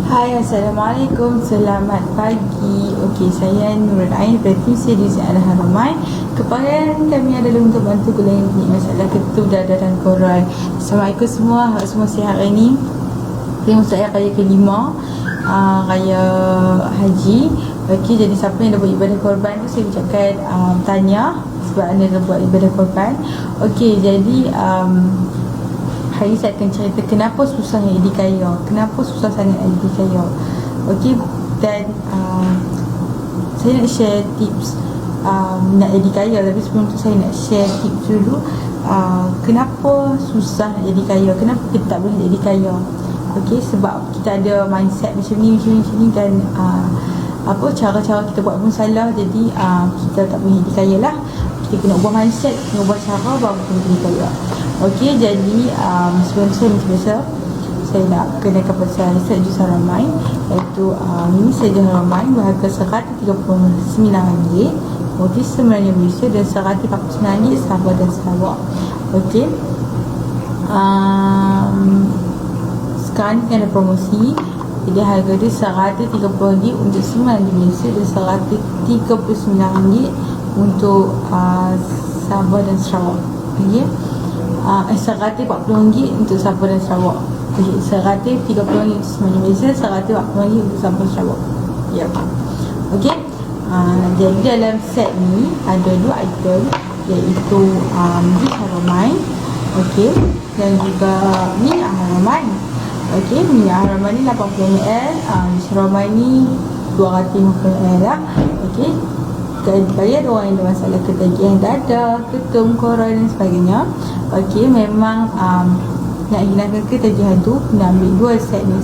Hai, Assalamualaikum, selamat pagi. Okey, saya Nurul Ain dari tim Series Al-Haramain. Keperluan kami adalah untuk bantu golongan yang punya masalah ketul dada dan koral. Assalamualaikum semua, harap semua sihat hari ni. Ini saya raya kelima, raya haji. Okey, jadi siapa yang dah buat ibadah korban tu, saya ucapkan tanya sebab anda dah buat ibadah korban. Okey, jadi hari ini saya akan cerita kenapa susahnya jadi kaya, kenapa susah sangat jadi kaya. Okey, dan saya nak share tips nak jadi kaya. Tapi sebelum tu saya nak share tips dulu, kenapa susah nak jadi kaya, kenapa kita tak boleh jadi kaya. Okey, sebab kita ada mindset macam ni dan apa cara-cara kita buat pun salah. Jadi kita tak boleh jadi kaya lah. Kita kena ubah mindset, kena ubah cara, baru kita jadi kaya. Okey, jadi sebelum saya macam biasa, saya nak kenalkan pasal set Jus Haramain, iaitu ini saja Haramain berharga RM139, Okey, sebenarnya Malaysia, dan RM149 Sabah dan Sarawak. Okey, sekarang ni ada promosi. Jadi harga dia RM130 untuk RM9 di Malaysia dan RM139 untuk Sabah dan Sarawak. Okey, RM140 untuk Sabah dan Sarawak. Okey, RM130 untuk semua di Malaysia, RM140 untuk Sabah dan Sarawak. Ya. Okey. Jadi dalam set ni ada dua item, iaitu Jus Haramain, okey, dan juga minyak Haramain. Okey, minyak Haramain ni 80ml, Jus Haramain ni 250ml lah. Okey, bagi ada orang yang ada masalah ketagihan dada, ketum, koral dan sebagainya. Okey, memang nak hilangkan ketagihan tu kena ambil dua set ni,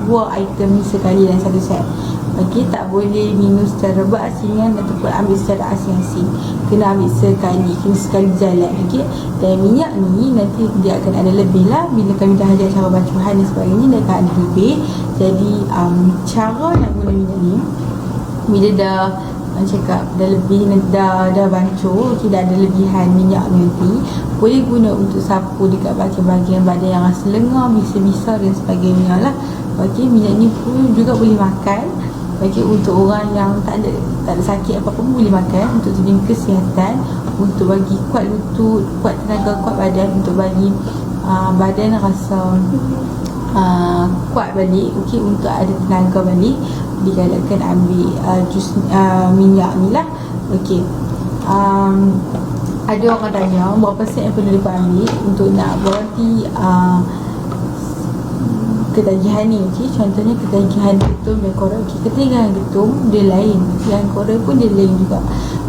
dua item ni sekali dalam satu set. Okey, tak boleh minum secara berasingan ataupun ambil secara asing-asing. Kena ambil sekali jalan. Okey, dan minyak ni nanti dia akan ada lebih lah. Bila kami dah ajar cara bancuhan dan sebagainya, dia akan ada lebih. Jadi cara nak guna minyak ni, bila dah cakap dah lebih, dah bancuh, okay, dah ada lebihan minyak nanti, boleh guna untuk sapu dekat bahagian badan yang rasa lengar, bisa-bisa dan sebagainya lah. Okey, minyak ni pun juga boleh makan. Okey, untuk orang yang tak ada sakit apa-apa pun boleh makan, untuk tujuan kesihatan, untuk bagi kuat lutut, kuat tenaga, kuat badan, untuk bagi badan rasa kuat balik. Okey, untuk ada tenaga balik, digalakkan ambil jus minyak ni lah. Okey, ada orang tanya berapa sen yang perlu diambil untuk nak berhenti ketagihan ni. Okey, contohnya ketagihan ketum dan koral. Okey, ketagihan ketum dia lain, ketagihan koral pun dia lain juga.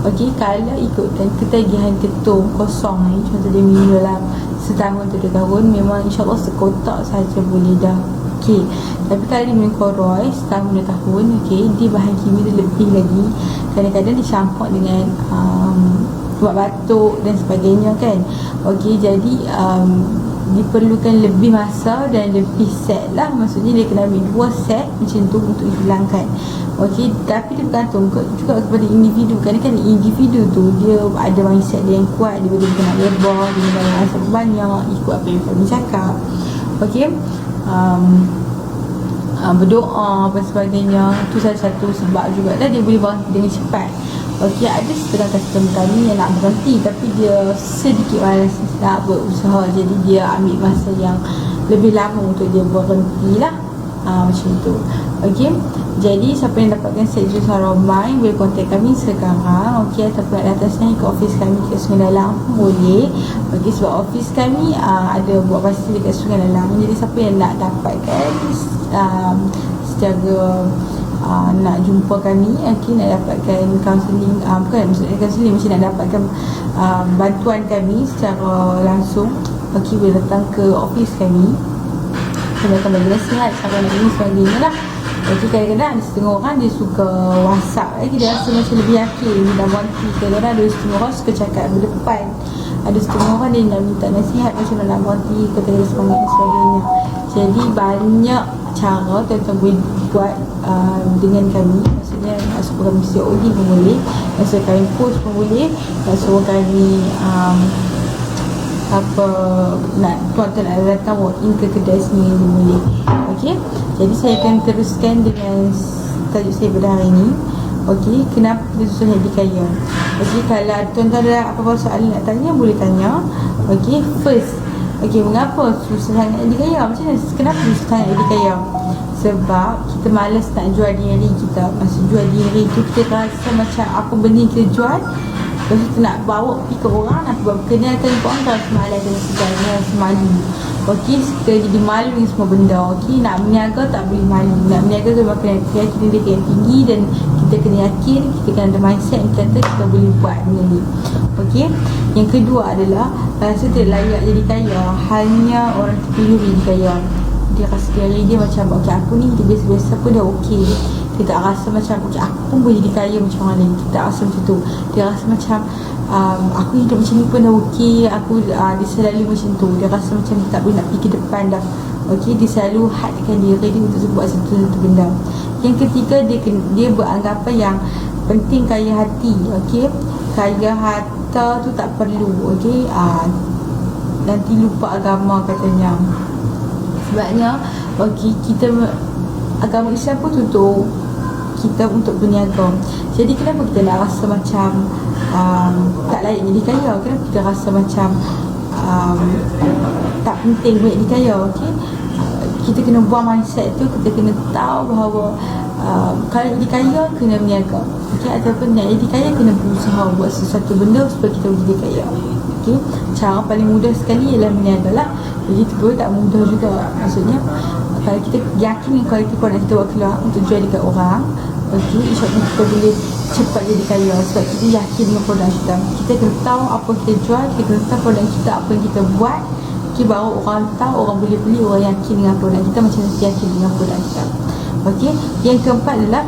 Okey, kalau ikutkan ketagihan ketum kosong ni, contoh dia minum dalam setahun atau 2 tahun, memang insyaAllah sekotak saja boleh dah. Okey, tapi kalau dia minum koral setahun 2 tahun, okey, dia bahan kimia dia lebih lagi. Kadang-kadang dicampak dengan buat batuk dan sebagainya kan. Okey, jadi diperlukan lebih masa dan lebih set lah. Maksudnya dia kena ambil 2 set macam tu untuk hilangkan. Okey, tapi dia bergantung juga kepada individu. Kadang-kadang individu tu dia ada mindset dia yang kuat, dia boleh nak lebar, dia boleh rasa banyak, ikut apa yang kami cakap. Okey, berdoa apa sebagainya, tu salah satu sebab juga lah dia boleh berhenti dengan cepat. Okey, ada setengah customer kami yang nak berhenti tapi dia sedikit malas nak berusaha, jadi dia ambil masa yang lebih lama untuk dia berhenti lah. Macam tu. Okey, jadi siapa yang dapatkan set Jus Haramain boleh kontak kami sekarang. Okey, ataupun nak datang sini ke office kami dekat Sungai Dalang pun boleh. Okey, sebab office kami ada buat pasti dekat Sungai Dalang. Jadi siapa yang nak dapatkan secara nak jumpa kami, okey, nak dapatkan kaunseling, bukan maksudnya kaunseling, macam nak dapatkan bantuan kami secara langsung, okey, boleh datang ke office kami. Kami akan bagi nasihat cara nak ini sebagainya lah. Okey, kadang-kadang ada setengah orang dia suka WhatsApp lagi, dia rasa macam lebih yakin dia dah berhenti. Kadang-kadang ada setengah orang suka cakap berdepan, ada setengah orang dia nak minta nasihat macam mana nak berhenti, kata-kata semangat dan sebagainya. Jadi banyak cara tuan-tuan boleh buat dengan kami. Maksudnya nak suruh kami COD pun boleh, nak suruh kami post pun boleh, nak suruh kami apa nak tuan-tuan nak datang walk in ke kedai sini pun boleh. Okey, Jadi saya akan teruskan dengan tajuk saya pada hari ini. Okey, kenapa kita susah nak jadi kaya? Okey, kalau tuan-tuan ada apa-apa soalan nak tanya, boleh tanya. Okey, first, okey, mengapa susah nak jadi kaya? Macam mana? Kenapa susah nak jadi kaya? Sebab kita malas nak jual diri kita. Maksud jual diri tu kita rasa macam apa benda yang kita jual, lepas tu kita nak bawa pergi ke orang, nak buat kenalkan ke orang, rasa malas dan sebagainya, rasa malu. Okey, kita jadi malu dengan semua benda. Okey, nak berniaga tak boleh malu. Nak berniaga kena kena keyakinan diri yang tinggi, dan kita kena yakin, kita kena ada mindset yang kata kita boleh buat benda ni. Okey, yang kedua adalah rasa tidak layak jadi kaya. Hanya orang terpilih jadi kaya. Dia rasa diri dia macam, okey, aku ni dia biasa-biasa pun dah okey. Dia tak rasa macam, okey, aku pun boleh jadi kaya macam orang lain. Dia tak rasa macam tu. Dia rasa macam aku hidup macam ni pun dah okey. Aku dia selalu macam tu. Dia rasa macam dia tak boleh nak pergi ke depan dah. Okey, dia selalu hadkan diri dia untuk buat satu benda. Yang ketiga, dia beranggapan yang penting kaya hati. Okey, kaya harta tu tak perlu. Okey, nanti lupa agama katanya. Sebabnya okey, kita agama Islam pun tuntut kita untuk berniaga. Jadi kenapa kita nak rasa macam tak layak jadi kaya? Kenapa kita rasa macam tak penting buat jadi kaya? Okey, kita kena buang mindset tu. Kita kena tahu bahawa kalau jadi kaya kena berniaga. Okey, ataupun nak jadi kaya kena berusaha buat sesuatu benda supaya kita jadi kaya. Okey, cara paling mudah sekali ialah berniaga lah. Jadi tu pun tak mudah juga. Maksudnya kalau kita yakin kualiti produk kita buat keluar untuk jual dekat orang, okey, insyaAllah kita boleh cepat jadi kaya. Sebab kita yakin dengan produk kita. Kita kena tahu apa kita jual, kita kena tahu produk kita, apa yang kita buat. Okey, baru orang tahu, orang boleh beli, orang yakin dengan produk kita macam kita yakin dengan produk kita. Okey, yang keempat adalah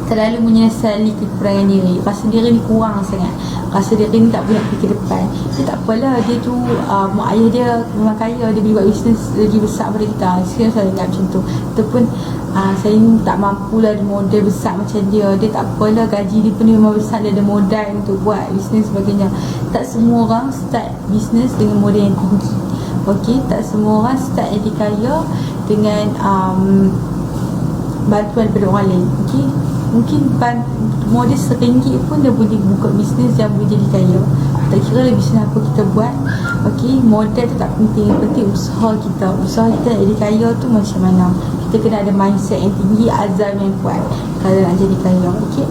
terlalu menyesali kekurangan diri. Rasa diri ni kurang sangat. Rasa diri ni tak boleh pergi ke depan. Dia tak apalah, dia tu mak ayah dia memang kaya, dia boleh buat bisnes lagi besar daripada kita. Sekarang saya ingat macam tu. Ataupun saya ni tak mampu lah ada modal besar macam dia. Dia tak apalah, gaji dia pun memang besar, dia ada modal untuk buat bisnes sebagainya. Tak semua orang start bisnes dengan modal yang tinggi. Okey, tak semua orang start jadi kaya dengan bantuan daripada orang lain. Okey, mungkin modal RM1 pun dia boleh buka bisnes yang boleh jadi kaya. Tak kira lah bisnes apa kita buat. Okey, modal tu tak penting. Yang penting usaha kita. Usaha kita jadi kaya tu macam mana. Kita kena ada mindset yang tinggi, azam yang kuat kalau nak jadi kaya. Okey,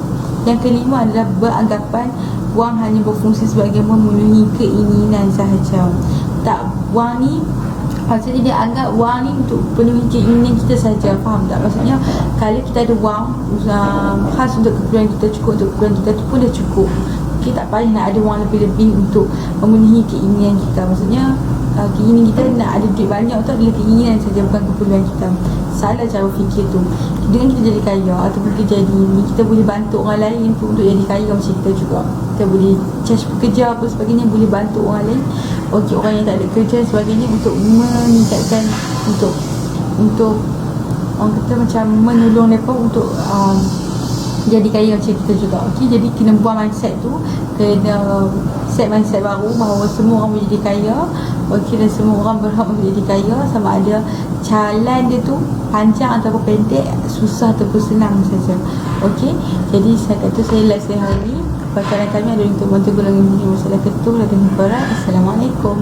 yang kelima adalah beranggapan wang hanya berfungsi sebagai memenuhi keinginan sahaja. Tak, wang ni maksudnya dia anggap wang ni untuk penuhi keinginan kita saja. Faham tak? Maksudnya kalau kita ada wang khas untuk keperluan kita, cukup untuk keperluan kita tu pun dah cukup. Kita tak payah nak ada wang lebih-lebih untuk memenuhi keinginan kita. Maksudnya keinginan kita nak ada duit banyak tu adalah keinginan saja, bukan keperluan kita. Salah cara fikir tu. Dengan kita jadi kaya ataupun kita jadi ni, kita boleh bantu orang lain untuk jadi kaya macam kita juga. Kita boleh charge pekerja apa sebagainya, boleh bantu orang lain. Okey, orang yang tak ada kerja sebagainya, untuk meningkatkan, untuk orang kata macam menolong mereka untuk jadi kaya macam kita juga. Okey, jadi kena buang mindset tu, kena set mindset baru bahawa semua orang boleh jadi kaya. Okey, dan semua orang berhak untuk jadi kaya, sama ada jalan dia tu panjang ataupun pendek, susah ataupun senang saja. Okey, jadi saya kata saya live hari ini. Pakaran kami adalah untuk membantu golongan masalah ketul dan berat. Assalamualaikum.